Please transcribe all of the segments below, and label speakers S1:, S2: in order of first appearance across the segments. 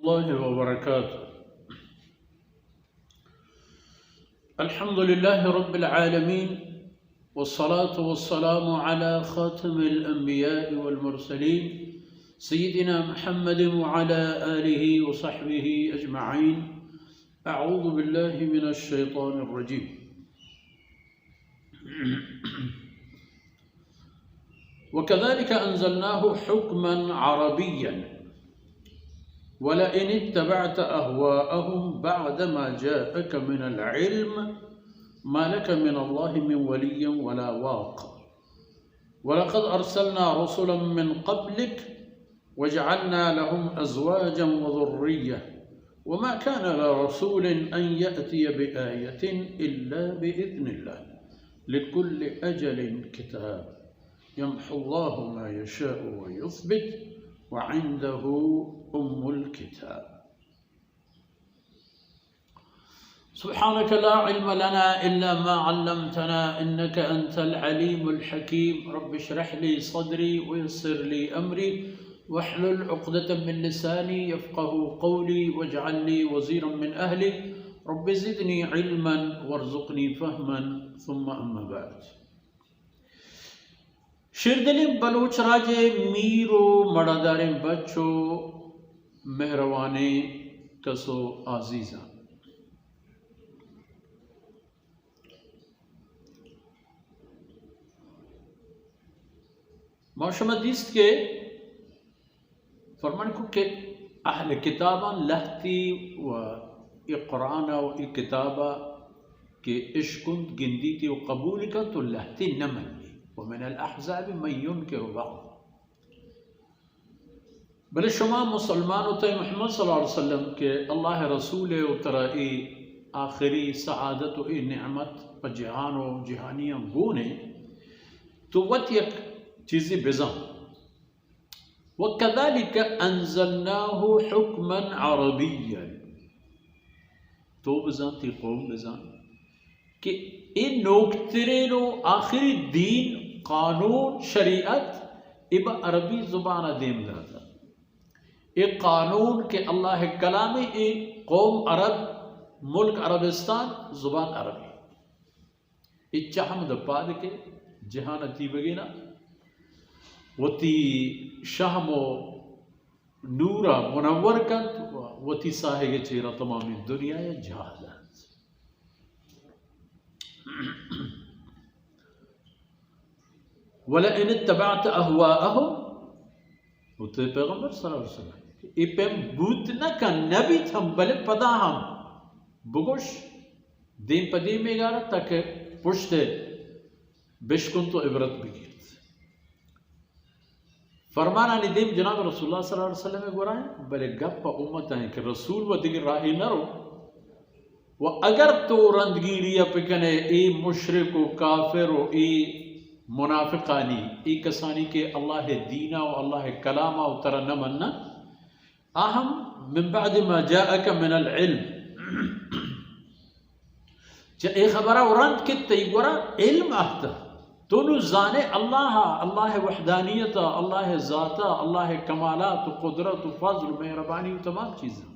S1: الله وبركاته. الحمد لله رب العالمين، والصلاة والسلام على خاتم الأنبياء والمرسلين سيدنا محمد وعلى آله وصحبه أجمعين. أعوذ بالله من الشيطان الرجيم. وكذلك أنزلناه حكما عربيا ولئن اتبعت أهواءهم بعدما جاءك من العلم ما لك من الله من ولي ولا واق. ولقد أرسلنا رسلا من قبلك وجعلنا لهم أزواجا وذرية وما كان لرسول أن يأتي بآية إلا بإذن الله لكل أجل كتاب يمحو الله ما يشاء ويثبت وعنده أم الكتاب. سبحانك لا علم لنا إلا ما علمتنا إنك أنت العليم الحكيم. رب اشرح لي صدري ويسر لي أمري واحلل عقدة من لساني يفقه قولي واجعل لي وزيرا من أهلي رب زدني علما وارزقني فهما. ثم أما بعد. शिरदलिम बलूच राजे मीरो मड़ादारे बच्चो मेहरवाने कसो आजीजा। मौशमदीस के फरमान को के अहल किताबा लहती व इक़राना व किताबा के इश्कुंद गिंदी थी व कबूल का तो लहती नमन वमिन अल-अहज़ाब मन युनकिरु बअद। बले शुमा मुसलमान होते मोहम्मद सल्लल्लाहु अलैहि वसल्लम के अल्लाह रसूल उतरा ए आखिरी सआदत व नेमत व जहान व जहानियाँ गोने तो वत एक चीज़ें बेज़ाम वकज़ालिक अंज़लनाहु हुक्मन अरबिय्यन तो बेज़ान ती कौम बेज़ान कि इन नोकतरेनो आखिरी दीन कानून शरीयत इब अरबी ज़ुबान देम दाता एक कानून के अल्लाह कलाम ए कौम अरब मुल्क अरबिस्तान ज़ुबान अरबी इच्छा हम दपाद के जहानती बगेना वती शाहमो नूरा मुनव्वर कंत वती साहे चेहरा तमामी दुनिया या जहाज़ वलइन इत्तबअत अहवाअहुम उते पैगंबर सल्लल्लाहु अलैहि वसल्लम इपम बूत न का नबी थम बले पदा हम बुगुश दिन पदी में गारा तक पुश्ते बिशकुन तो इबरत बिगिर फरमाना निदीम जनाब रसूलुल्लाह सल्लल्लाहु अलैहि वसल्लम गोराए बले गप उम्मत है कि रसूल व दिगर राही नरो व अगर तो रंदगिरी अपने ए मुशरिक काफिर ए मुनाफिकानी ए कसानी के अल्लाह दीना व अल्लाह कलामा उतरा न मन्ना अहम मिन बाद मा जाअक मिन अल इल्म ए खबरा रंद के तयगोरा इल्म आहता दोनों जाने अल्लाह अल्लाह वहदानियत अल्लाह ज़ाता अल्लाह कमालात कुदरत फज़ल मेहरबानी तमाम चीज़ें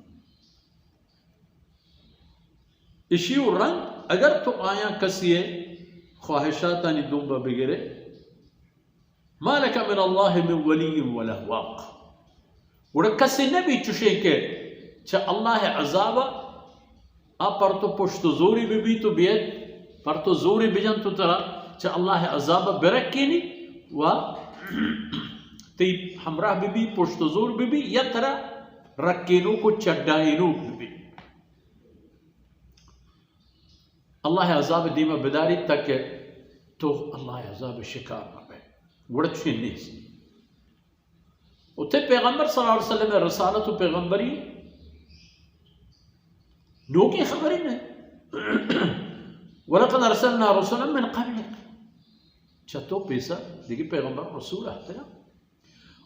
S1: इशी रंग अगर तो आया कसिए ख्वाहिशातानी दुम्बा बिगरे मालका मिन अल्लाह मिन वली वला वाक उड़ कसी नबी चुशे के च अल्लाह अजाबा आ पर तो पुश्त जोरी भी तो बेद पर तो जोरी बिजन तो तरा च अल्लाह अजाबा बेरकीनी व ती हमरा भी पुश्त जोर भी या तरा रकीनों को चड्डाइनों भी अल्लाह अजाब दीमा बिदारी तक तो अल्लाह अजाब शिकार में वड़छी नहीं उते पैगंबर सल्लल्लाहु अलैहि वसल्लम रसालत पैगंबरी नो की खबर ही नहीं वलक़द अरसलना रसूलन मिन क़ब्लिक छतो पैसा देखिए पैगंबर रसूल आते हैं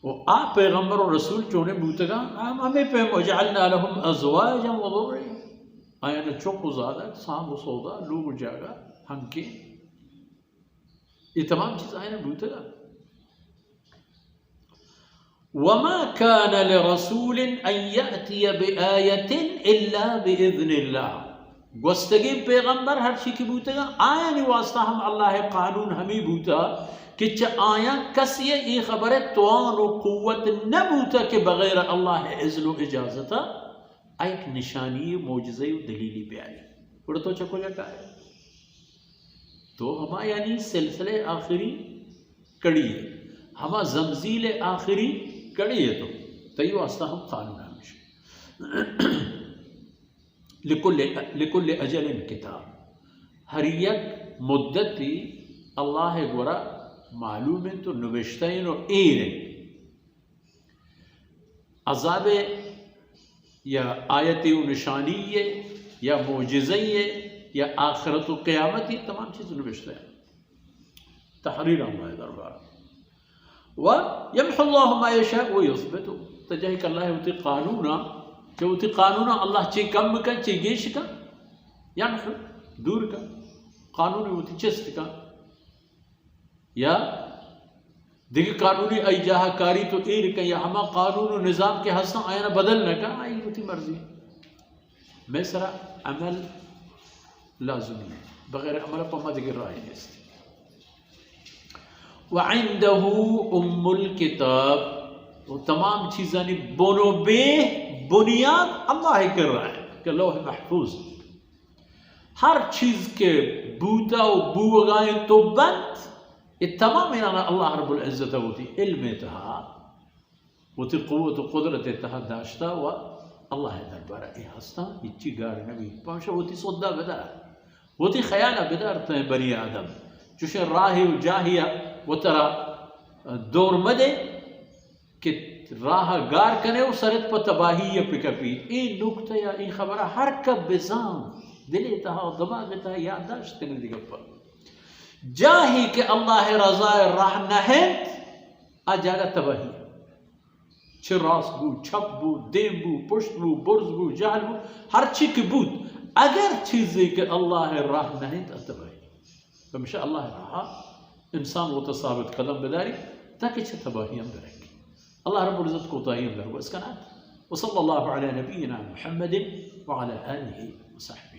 S1: और आ पैगंबर और रसूल चोने बूतगा हमें पे वजअलना लहुम अज़वाजन व ज़ुर्रिय्या आया न चौक ज़्यादा सांब सौदा लोग जागा हंके ये तमाम चीज़ आया न बूतेगा वमा कान लिरसूल अन यअतिय बिआयतिन इल्ला बिइज़्निल्लाह। गोस्तगी पैगंबर हर शी की बूतेगा आया नहीं वास्ता हम अल्लाह कानून हमी बूता कि च आया कस ये खबर है तवान व कुव्वत न बूता के बगैर अल्लाह इज़्न इजाजत एक निशानी मौजज़े दलीली प्यारी उड़ तो चको जटा है। तो हमा यानी सिलसिले आखिरी कड़ी है, हमा जमजील आखिरी कड़ी है। तो तई वास्ता हम कानून हमेशा लिकुल अजल किताब, हर एक मुद्दती अल्लाह गोरा मालूम है तो नविश्तैन और एर अजाब या आयत निशानी या मोजिज़े या आखिरत व क़यामत, ये तमाम चीज़ नविश्ता है तहरीर अल्लाह दरबार। व यम्हुल्लाहु मा यशा व युस्बितु, तजाही अल्लाह उती कानूना जो उती कानूना अल्लाह चे कम का चे गेश का यम्हु दूर का कानून उती चस्त का या दिग कानूनी अजाहा कारी तो एर का या हमा कानून निज़ाम के हसन आयना बदल न का आई उती मर्जी मैं सरा अमल लाजुमी है, बगैर अमल पर मत गिर रहा है। वइंदहु उम्मुल किताब, वो तमाम चीज़ानी बोनो बे बुनियाद अल्लाह कर रहा है कि लौह महफूज हर चीज़ के बूता व बूगाए तो बंद ये तमाम याना अल्लाह रब्बुल इज़्ज़त होती इल्म तहा होती क़ुव्वत व क़ुदरत तहा दाश्ता व अल्लाह दरबार ए हस्ता इच्ची गार नबी पाशा होती सोदा बेदार होती ख्याल बेदार तय बनी आदम चुशे राही व जाहिया वो तरा दौर मदे कि राह गार कने वो सरत पर तबाही या पिकपी ए नुक्ता या ए खबरा हर कब बेजाम दिले तहा दिमाग तहा याददाश्त करने दिगे पर जाही के अल्लाह रज़ा राह नहत आ जागा तबाही चिरास बू छप बू देम बू पुष्ट बू बुर्ज बू जहल बू हर चिक बूत अगर चीज़ें के अल्लाह राह नहत तबाही हमेशा अल्लाह राह इंसान वो तसाबित कदम बेदारी ताकि छे तबाही हम करेंगे। अल्लाह रब्बुल इज़्ज़त को ताहीम दर वो इसका नाम वसल्लल्लाहु अला नबीना मुहम्मद व अला आलिहि व सहबिहि।